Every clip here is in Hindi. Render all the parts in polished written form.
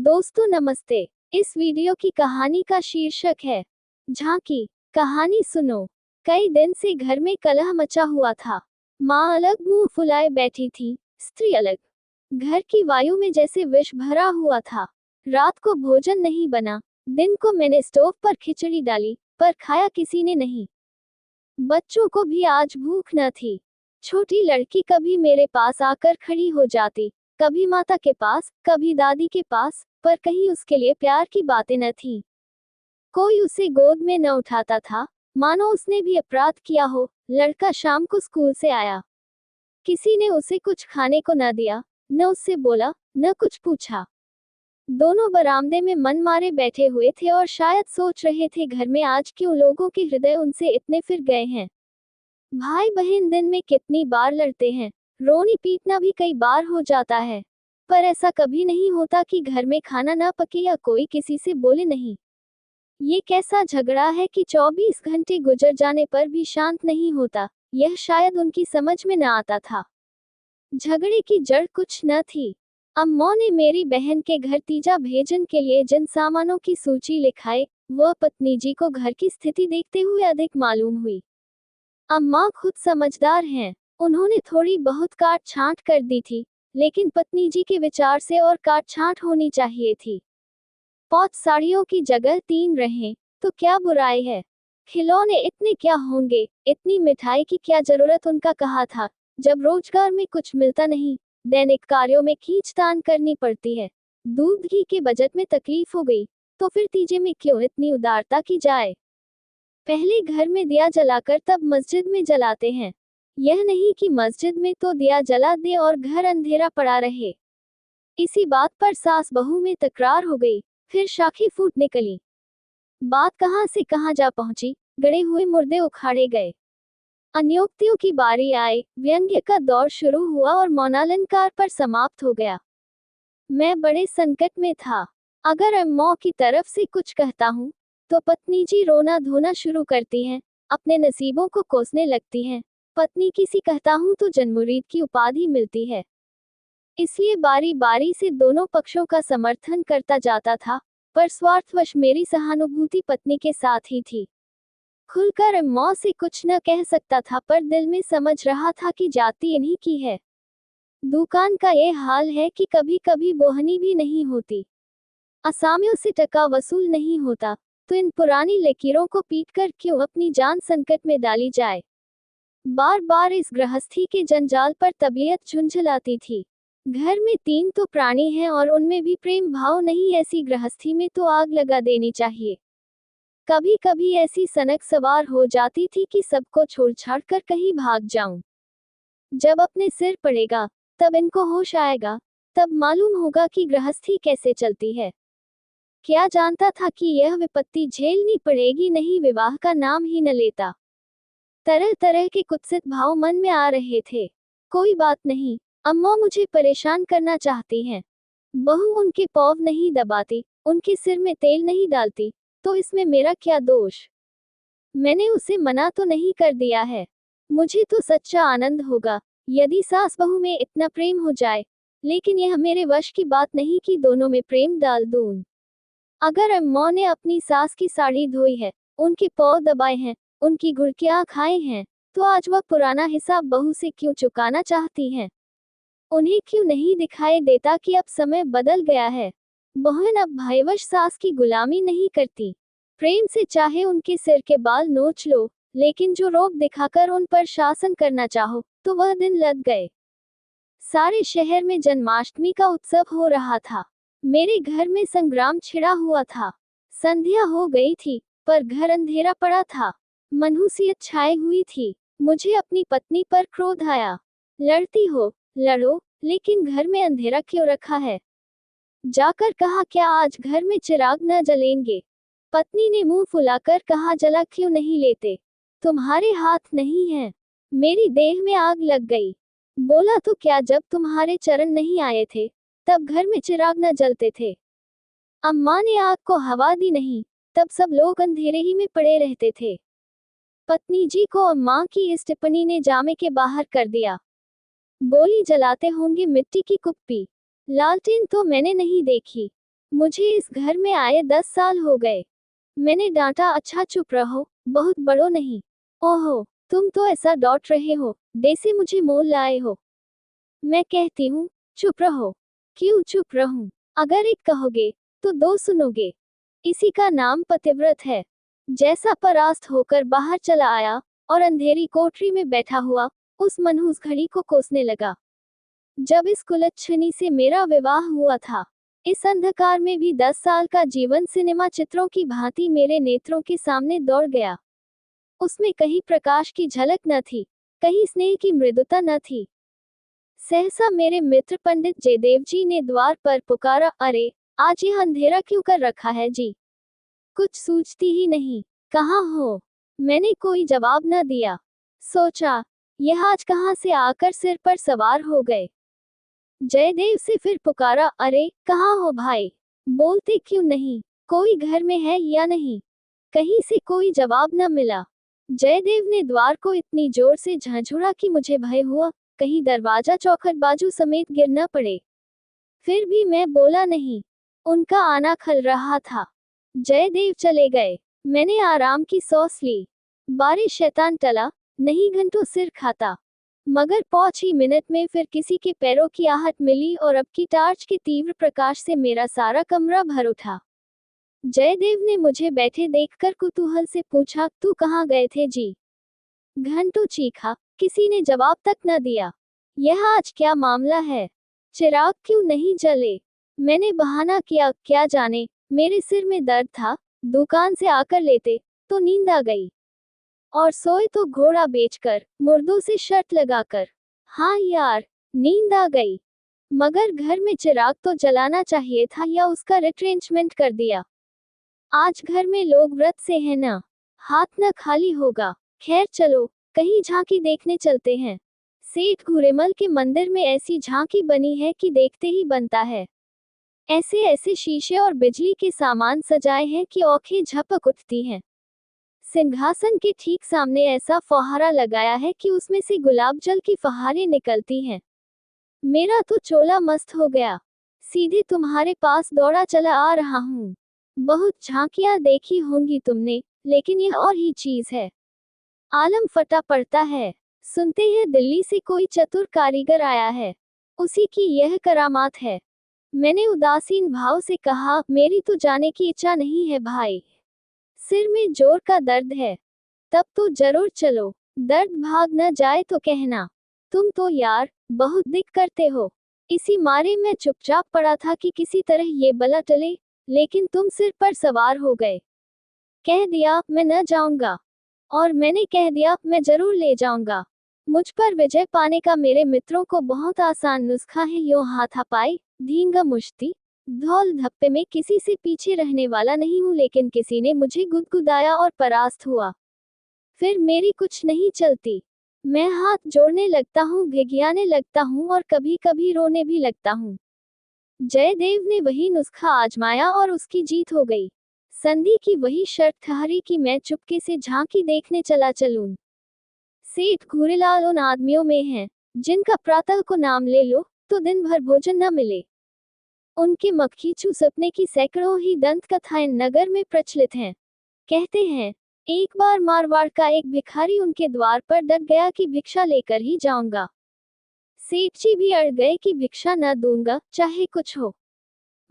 दोस्तों नमस्ते। इस वीडियो की कहानी का शीर्षक है झांकी। कहानी सुनो। कई दिन से घर में कलह मचा हुआ था। माँ अलग मुंह फुलाए बैठी थी, स्त्री अलग। घर की वायु में जैसे विष भरा हुआ था। रात को भोजन नहीं बना। दिन को मैंने स्टोव पर खिचड़ी डाली, पर खाया किसी ने नहीं। बच्चों को भी आज भूख न थी। छोटी लड़की कभी मेरे पास आकर खड़ी हो जाती, कभी माता के पास, कभी दादी के पास, पर कहीं उसके लिए प्यार की बातें न थीं। कोई उसे गोद में न उठाता था, मानो उसने भी अपराध किया हो। लड़का शाम को स्कूल से आया। किसी ने उसे कुछ खाने को न दिया, न उससे बोला, न कुछ पूछा। दोनों बरामदे में मन मारे बैठे हुए थे और शायद सोच रहे थे घर में आज क्यों लोगों के हृदय उनसे इतने फिर गए हैं। भाई बहन दिन में कितनी बार लड़ते हैं, रोनी पीटना भी कई बार हो जाता है, पर ऐसा कभी नहीं होता कि घर में खाना ना पके या कोई किसी से बोले नहीं। ये कैसा झगड़ा है कि 24 घंटे गुजर जाने पर भी शांत नहीं होता, यह शायद उनकी समझ में न आता था। झगड़े की जड़ कुछ न थी। अम्मों ने मेरी बहन के घर तीजा भेजन के लिए जिन सामानों की सूची लिखाई, वह पत्नी जी को घर की स्थिति देखते हुए अधिक मालूम हुई। अम्मा खुद समझदार हैं, उन्होंने थोड़ी बहुत काट छांट कर दी थी, लेकिन पत्नी जी के विचार से और काट छांट होनी चाहिए थी। 5 साड़ियों की जगह 3 रहें, तो क्या बुराई है। खिलौने इतने क्या होंगे, इतनी मिठाई की क्या जरूरत, उनका कहा था। जब रोजगार में कुछ मिलता नहीं, दैनिक कार्यों में खींचतान करनी पड़ती है, दूध घी के बजट में तकलीफ हो गई, तो फिर तीजे में क्यों इतनी उदारता की जाए। पहले घर में दिया जलाकर तब मस्जिद में जलाते हैं। यह नहीं कि मस्जिद में तो दिया जला दे और घर अंधेरा पड़ा रहे। इसी बात पर सास बहू में तकरार हो गई, फिर शाखें फूट निकली। बात कहां से कहां जा पहुंची, गड़े हुए मुर्दे उखाड़े गए। अन्योक्तियों की बारी आई, व्यंग्य का दौर शुरू हुआ और मौनालंकार पर समाप्त हो गया। मैं बड़े संकट में था। अगर अम्मों की तरफ से कुछ कहता हूँ, तो पत्नी जी रोना धोना शुरू करती हैं, अपने नसीबों को कोसने लगती हैं। पत्नी किसी कहता हूँ तो जनमुरीद की उपाधि मिलती है। इसलिए बारी बारी से दोनों पक्षों का समर्थन करता जाता था, पर स्वार्थवश मेरी सहानुभूति पत्नी के साथ ही थी। खुलकर अम्मों से कुछ न कह सकता था, पर दिल में समझ रहा था कि जाति इन्हीं की है। दुकान का ये हाल है कि कभी कभी बोहनी भी नहीं होती, असामियों से टका वसूल नहीं होता, तो इन पुरानी लकीरों को पीटकर क्यों अपनी जान संकट में डाली जाए। बार बार इस गृहस्थी के जंजाल पर तबीयत झुंझलाती थी। घर में 3 तो प्राणी हैं और उनमें भी प्रेम भाव नहीं, ऐसी गृहस्थी में तो आग लगा देनी चाहिए। कभी कभी ऐसी सनक सवार हो जाती थी कि सबको छोड़ छाड़ कर कहीं भाग जाऊं। जब अपने सिर पड़ेगा, तब इनको होश आएगा, तब मालूम होगा कि गृहस्थी कैसे चलती है। क्या जानता था कि यह विपत्ति झेलनी पड़ेगी, नहीं विवाह का नाम ही न लेता। तरह तरह के कुत्सित भाव मन में आ रहे थे। कोई बात नहीं, अम्मा मुझे परेशान करना चाहती हैं। बहू उनके पौव नहीं दबाती, उनके सिर में तेल नहीं डालती, तो इसमें मेरा क्या दोष। मैंने उसे मना तो नहीं कर दिया है। मुझे तो सच्चा आनंद होगा यदि सास बहू में इतना प्रेम हो जाए, लेकिन यह मेरे वश की बात नहीं कि दोनों में प्रेम डाल दूं। अगर अम्मों ने अपनी सास की साड़ी धोई है, उनके पाँव दबाए हैं, उनकी गुड़कियां खाए हैं, तो आज वह पुराना हिसाब बहू से क्यों चुकाना चाहती हैं। उन्हें क्यों नहीं दिखाई देता कि अब समय बदल गया है। बहन अब भाईवश सास की गुलामी नहीं करती। प्रेम से चाहे उनके सिर के बाल नोच लो, लेकिन जो रोब दिखाकर उन पर शासन करना चाहो, तो वह दिन लग गए। सारे शहर में जन्माष्टमी का उत्सव हो रहा था। मेरे घर में संग्राम छिड़ा हुआ था। संध्या हो गई थी, पर घर अंधेरा पड़ा था। मनहूसियत छाई हुई थी। मुझे अपनी पत्नी पर क्रोध आया। लड़ती हो, लड़ो, लेकिन घर में अंधेरा क्यों रखा है। जाकर कहा, क्या आज घर में चिराग न जलेंगे। पत्नी ने मुंह फुलाकर कहा, जला क्यों नहीं लेते, तुम्हारे हाथ नहीं हैं। मेरी देह में आग लग गई। बोला, तो क्या जब तुम्हारे चरण नहीं आए थे, तब घर में चिराग न जलते थे। अम्मा ने आग को हवा दी नहीं, तब सब लोग अंधेरे ही में पड़े रहते थे। पत्नी जी को अम्मा की इस टिप्पणी ने जामे के बाहर कर दिया। बोली, जलाते होंगे मिट्टी की कुप्पी, लालटेन तो मैंने नहीं देखी। मुझे इस घर में आए 10 साल हो गए। मैंने डांटा, अच्छा चुप रहो, बहुत बड़ो नहीं। ओहो, तुम तो ऐसा डॉट रहे हो, जैसे मुझे मोल लाए हो। मैं कहती हूँ, चुप रहो। क्यों चुप रहूं? अगर एक कहोगे, तो दो सुनोगे। इसी का नाम पतिव्रत है। जैसा परास्त होकर बाहर चला आया, और अंधेरी कोठरी में बैठा हुआ, उस मनहूस घड़ी को कोसने लगा। जब इस कुलच्छनी से मेरा विवाह हुआ था, इस अंधकार में भी 10 साल का जीवन सिनेमा चित्रों की भांति मेरे नेत्रों के सामने दौड़ गया। उसमें कहीं प्रकाश की झलक न थी, कहीं स्नेह की मृदुता न थी। सहसा मेरे मित्र पंडित जयदेव जी ने द्वार पर पुकारा, अरे, आज यह अंधेरा क्यों कर रखा है जी? कुछ सूझती ही नहीं, कहाँ हो? मैंने कोई जवाब न दिया। सोचा, यह आज कहाँ से आकर सिर पर सवार हो गए। जयदेव से फिर पुकारा, अरे, कहाँ हो भाई? बोलते क्यों नहीं? कोई घर में है या नहीं? कहीं से कोई जवाब न मिला। जयदेव ने द्वार को इतनी जोर से झंझोड़ा कि मुझे भय हुआ, कहीं दरवाजा चौखट बाजू समेत गिर न पड़े। फिर भी मैं बोला नहीं। उनका आना खल रहा था। जयदेव चले गए। मैंने आराम की सांस ली। बारे शैतान टला, नहीं घंटों सिर खाता। मगर पाँच ही मिनट में फिर किसी के पैरों की आहट मिली और अब की टार्च के तीव्र प्रकाश से मेरा सारा कमरा भर उठा। जयदेव ने मुझे बैठे देखकर कुतूहल से पूछा, तू कहाँ गए थे जी? घंटों चीखा, किसी ने जवाब तक न दिया। यह आज क्या मामला है? चिराग क्यों नहीं जले? मैंने बहाना किया, क्या जाने, मेरे सिर में दर्द था, दुकान से आकर लेते, तो नींद आ गई। और सोए तो घोड़ा बेचकर, मुर्दों से शर्त लगाकर। हाँ यार, नींद आ गई। मगर घर में चिराग तो जलाना चाहिए था या उसका रिट्रेंचमेंट कर दिया। आज घर में लोग व्रत से है ना, हाथ न खाली होगा। खैर चलो, कहीं झांकी देखने चलते हैं। सेठ घुरेमल के मंदिर में ऐसी झांकी बनी है कि देखते ही बनता है। ऐसे ऐसे शीशे और बिजली के सामान सजाए हैं कि आंखें झपक उठती हैं। सिंहासन के ठीक सामने ऐसा फव्वारा लगाया है कि उसमें से गुलाब जल की फुहारें निकलती हैं। मेरा तो चोला मस्त हो गया। सीधे तुम्हारे पास दौड़ा चला आ रहा हूँ। बहुत झांकियां देखी होंगी तुमने, लेकिन यह और ही चीज है। आलम फटा पड़ता है। सुनते हैं दिल्ली से कोई चतुर कारीगर आया है, उसी की यह करामात है। मैंने उदासीन भाव से कहा, मेरी तो जाने की इच्छा नहीं है भाई। सिर में जोर का दर्द है। तब तो जरूर चलो, दर्द भाग न जाए तो कहना। तुम तो यार, बहुत दिक करते हो। इसी मारे मैं चुपचाप पड़ा था कि किसी तरह ये बला टले, लेकिन तुम सिर पर सवार हो गए। कह दिया, मैं न जाऊंगा। और मैंने कह दिया, मैं जरूर ले जाऊंगा। मुझ पर विजय पाने का मेरे मित्रों को बहुत आसान नुस्खा है, यो हाथापाई, धींगा मुश्ती, धौल धप्पे में किसी से पीछे रहने वाला नहीं हूँ, लेकिन किसी ने मुझे गुदगुदाया और परास्त हुआ। फिर मेरी कुछ नहीं चलती। मैं हाथ जोड़ने लगता हूँ, घिघियाने लगता हूँ और कभी कभी रोने भी लगता हूँ। जयदेव ने वही नुस्खा आजमाया और उसकी जीत हो गई। संधि की वही शर्त ठहरी कि मैं चुपके से झांकी देखने चला चलूं। सेठ घूरेलाल उन आदमियों में हैं, जिनका प्रातः को नाम ले लो, तो दिन भर भोजन न मिले। उनके मक्खी चूसने की सैकड़ों ही दंत कथाएं नगर में प्रचलित हैं। कहते हैं, एक बार मारवाड़ का एक भिखारी उनके द्वार पर डट गया कि भिक्षा लेकर ही जाऊंगा। सेठ जी भी अड़ गए कि भिक्षा न दूंगा, चाहे कुछ हो।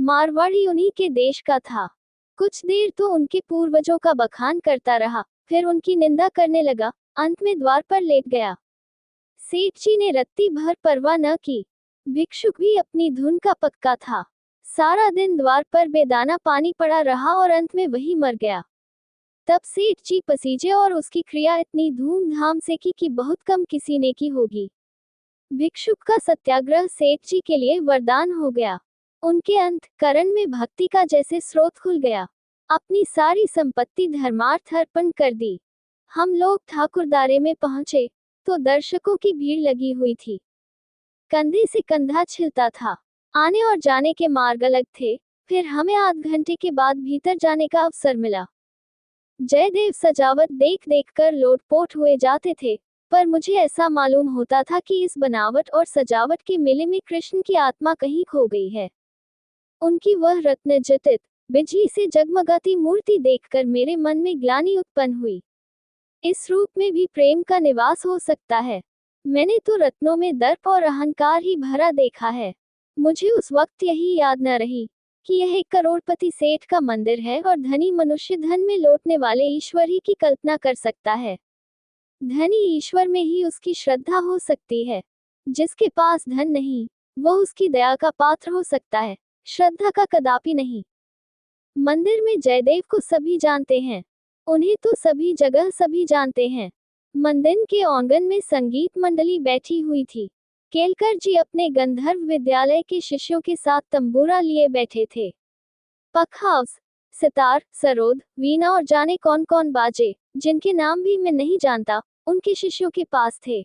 मारवाड़ी उन्हीं के देश का था। कुछ देर तो उनके पूर्वजों का बखान करता रहा, फिर उनकी निंदा करने लगा, अंत में द्वार पर लेट गया। सेठ जी ने रत्ती भर परवाह न की। भिक्षुक भी अपनी धुन का पक्का था। सारा दिन द्वार पर बेदाना पानी पड़ा रहा और अंत में वही मर गया। तब सेठ जी पसीजे और उसकी क्रिया इतनी धूमधाम से की कि बहुत कम किसी ने की होगी। भिक्षुक का सत्याग्रह सेठ जी के लिए वरदान हो गया। उनके अंतःकरण में भक्ति का जैसे स्रोत खुल गया। अपनी सारी संपत्ति धर्मार्थ अर्पण कर दी। हम लोग ठाकुरदारे में पहुंचे, तो दर्शकों की भीड़ लगी हुई थी। कंधे से कंधा छिलता था। आने और जाने के मार्ग अलग थे। फिर हमें आध घंटे के बाद भीतर जाने का अवसर मिला। जयदेव सजावट देख देख कर लोटपोट हुए जाते थे, पर मुझे ऐसा मालूम होता था कि इस बनावट और सजावट के मेले में कृष्ण की आत्मा कहीं खो गई है। उनकी वह रत्न जटित बिजली से जगमगाती मूर्ति देखकर मेरे मन में ग्लानि उत्पन्न हुई। इस रूप में भी प्रेम का निवास हो सकता है। मैंने तो रत्नों में दर्प और अहंकार ही भरा देखा है। मुझे उस वक्त यही याद न रही कि यह एक करोड़पति सेठ का मंदिर है और धनी मनुष्य धन में लौटने वाले ईश्वर ही की कल्पना कर सकता है। धनी ईश्वर में ही उसकी श्रद्धा हो सकती है। जिसके पास धन नहीं, वह उसकी दया का पात्र हो सकता है, श्रद्धा का कदापि नहीं। मंदिर में जयदेव को सभी जानते हैं, उन्हें तो सभी जगह सभी जानते हैं। मंदिर के आंगन में संगीत मंडली बैठी हुई थी। केलकर जी अपने गंधर्व विद्यालय के शिष्यों के साथ तंबूरा लिए बैठे थे। पखावज, सितार, सरोद, वीणा और जाने कौन कौन बाजे, जिनके नाम भी मैं नहीं जानता, उनके शिष्यों के पास थे।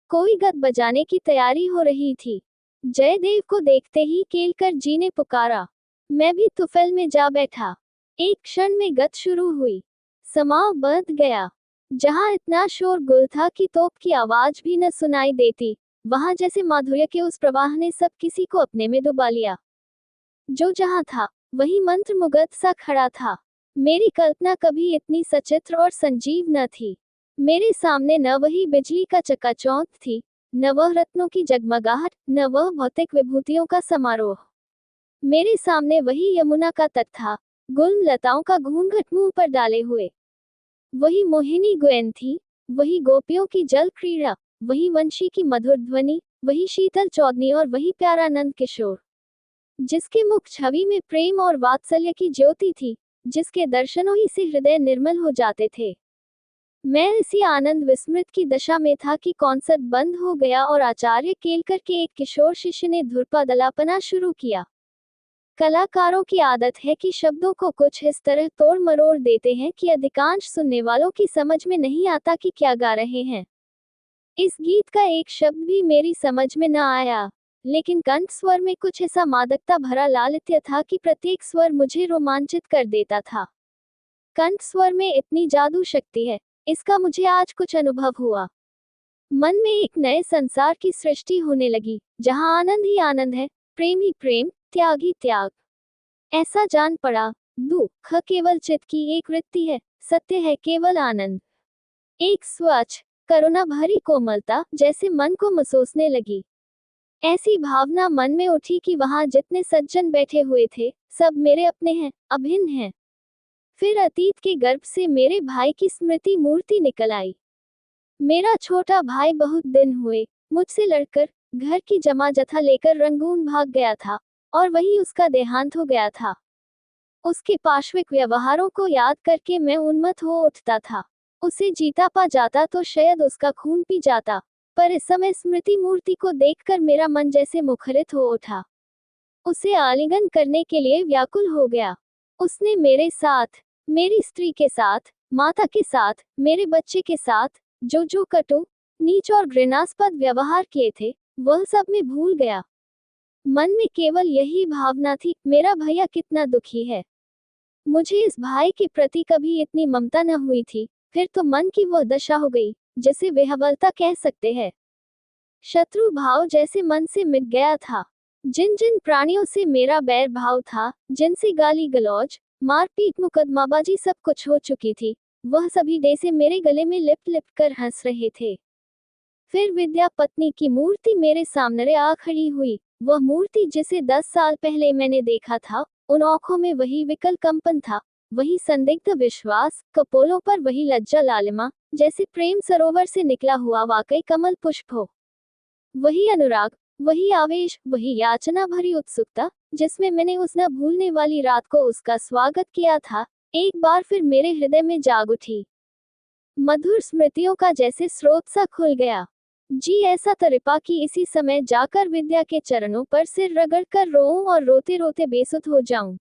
कोई गत बजाने की तैयारी हो रही थी। जयदेव को देखते ही केलकर जी ने पुकारा। मैं भी तुफैल में जा बैठा। एक क्षण में गत शुरू हुई। समाव बंध गया। जहां इतना शोरगुल था कि तोप की आवाज भी न सुनाई देती, वहां जैसे माधुर्य के उस प्रवाह ने सब किसी को अपने में डुबा लिया। जो जहां था, वही मंत्र मुग्ध सा खड़ा था। मेरी कल्पना कभी इतनी सचित्र और संजीव न थी। मेरे सामने न वही बिजली का चकाचौंध थी, न वह रत्नों की जगमगाहट, न वह भौतिक विभूतियों का समारोह। मेरे सामने वही यमुना का तट था, गुलम लताओं का घूंघट मुंह पर डाले हुए। वही मोहिनी गोयन थी, वही गोपियों की जल क्रीड़ा, वही वंशी की मधुर ध्वनि, वही शीतल चौधनी और वही प्यारा नंद किशोर, जिसके मुख छवि में प्रेम और वात्सल्य की ज्योति थी, जिसके दर्शनों ही से हृदय निर्मल हो जाते थे। मैं इसी आनंद विस्मृत की दशा में था कि कॉन्सर्ट बंद हो गया और आचार्य केलकर के एक किशोर शिष्य ने धुरपा दलापना शुरू किया। कलाकारों की आदत है कि शब्दों को कुछ इस तरह तोड़ मरोड़ देते हैं कि अधिकांश सुनने वालों की समझ में नहीं आता कि क्या गा रहे हैं। इस गीत का एक शब्द भी मेरी समझ में न आया, लेकिन कंठ स्वर में कुछ ऐसा मादकता भरा लालित्य था कि प्रत्येक स्वर मुझे रोमांचित कर देता था। कंठ स्वर में इतनी जादू शक्ति है, इसका मुझे आज कुछ अनुभव हुआ। मन में एक नए संसार की सृष्टि होने लगी, जहां आनंद ही आनंद है, प्रेम ही प्रेम, त्याग ही त्याग। ऐसा जान पड़ा, दुख केवल चित्त की एक वृत्ति है, सत्य है केवल आनंद। एक स्वच्छ करुणा भरी कोमलता जैसे मन को मसोसने लगी। ऐसी भावना मन में उठी कि वहां जितने सज्जन बैठे हुए थे, सब मेरे अपने हैं, अभिन्न हैं। फिर अतीत के गर्भ से मेरे भाई की स्मृति मूर्ति निकल आई। मेरा छोटा भाई बहुत दिन हुए मुझसे लड़कर घर की जमा जथा लेकर रंगून भाग गया था, और वही उसका देहांत हो गया था। उसके पार्श्विक व्यवहारों को याद करके मैं उन्मत्त हो उठता था। उसे जीता पा जाता तो शायद उसका खून पी जाता, पर इस समय स्मृति मूर्ति को देखकर मेरा मन जैसे मुखरित हो उठा। उसे आलिंगन करने के लिए व्याकुल हो गया। उसने मेरे साथ, मेरी स्त्री के साथ, माता के साथ, मेरे बच्चे के साथ जो जो कटु, नीच और घृणास्पद व्यवहार किए थे, वह सब मैं भूल गया। मन में केवल यही भावना थी, मेरा भैया कितना दुखी है। मुझे इस भाई के प्रति कभी इतनी ममता न हुई थी। फिर तो मन की वह दशा हो गई जिसे विह्वलता कह सकते हैं। शत्रु भाव जैसे मन से मिट गया था। जिन जिन प्राणियों से मेरा बैर भाव था, जिनसे गाली गलौज, मारपीट, मुकदमाबाजी सब कुछ हो चुकी थी, वह सभी डेसे मेरे गले में लिप लिप कर हंस रहे थे। फिर विद्या पत्नी की मूर्ति मेरे सामने आ खड़ी हुई। वह मूर्ति जिसे 10 साल पहले मैंने देखा था, उन आंखों में वही विकल कंपन था, वही संदिग्ध विश्वास, कपोलों पर वही लज्जा लालिमा, जैसे प्रेम सरोवर से निकला हुआ वाकई कमल पुष्प हो। वही अनुराग, वही आवेश, वही याचना भरी उत्सुकता, जिसमें मैंने उस न भूलने वाली रात को उसका स्वागत किया था, एक बार फिर मेरे हृदय में जाग उठी। मधुर स्मृतियों का जैसे स्रोत सा खुल गया। जी ऐसा तरिपा कि इसी समय जाकर विद्या के चरणों पर सिर रगड़कर रोऊं और रोते रोते बेसुध हो जाऊं।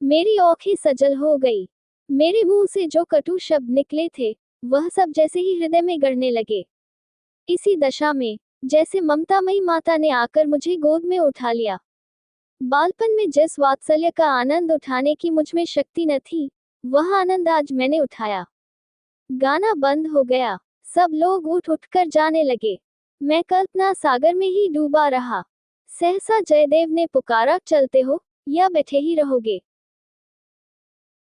मेरी आंखें सजल हो गई। मेरे मुंह से जो कटु शब्द निकले थे, वह सब जैसे ही हृदय में गड़ने लगे। इसी दशा में जैसे ममतामयी माता ने आकर मुझे गोद में उठा लिया। बालपन में जिस वात्सल्य का आनंद उठाने की मुझमें शक्ति न थी, वह आनंद आज मैंने उठाया। गाना बंद हो गया। सब लोग उठ उठकर जाने लगे। मैं कल्पना सागर में ही डूबा रहा। सहसा जयदेव ने पुकारा, चलते हो? या बैठे ही रहोगे?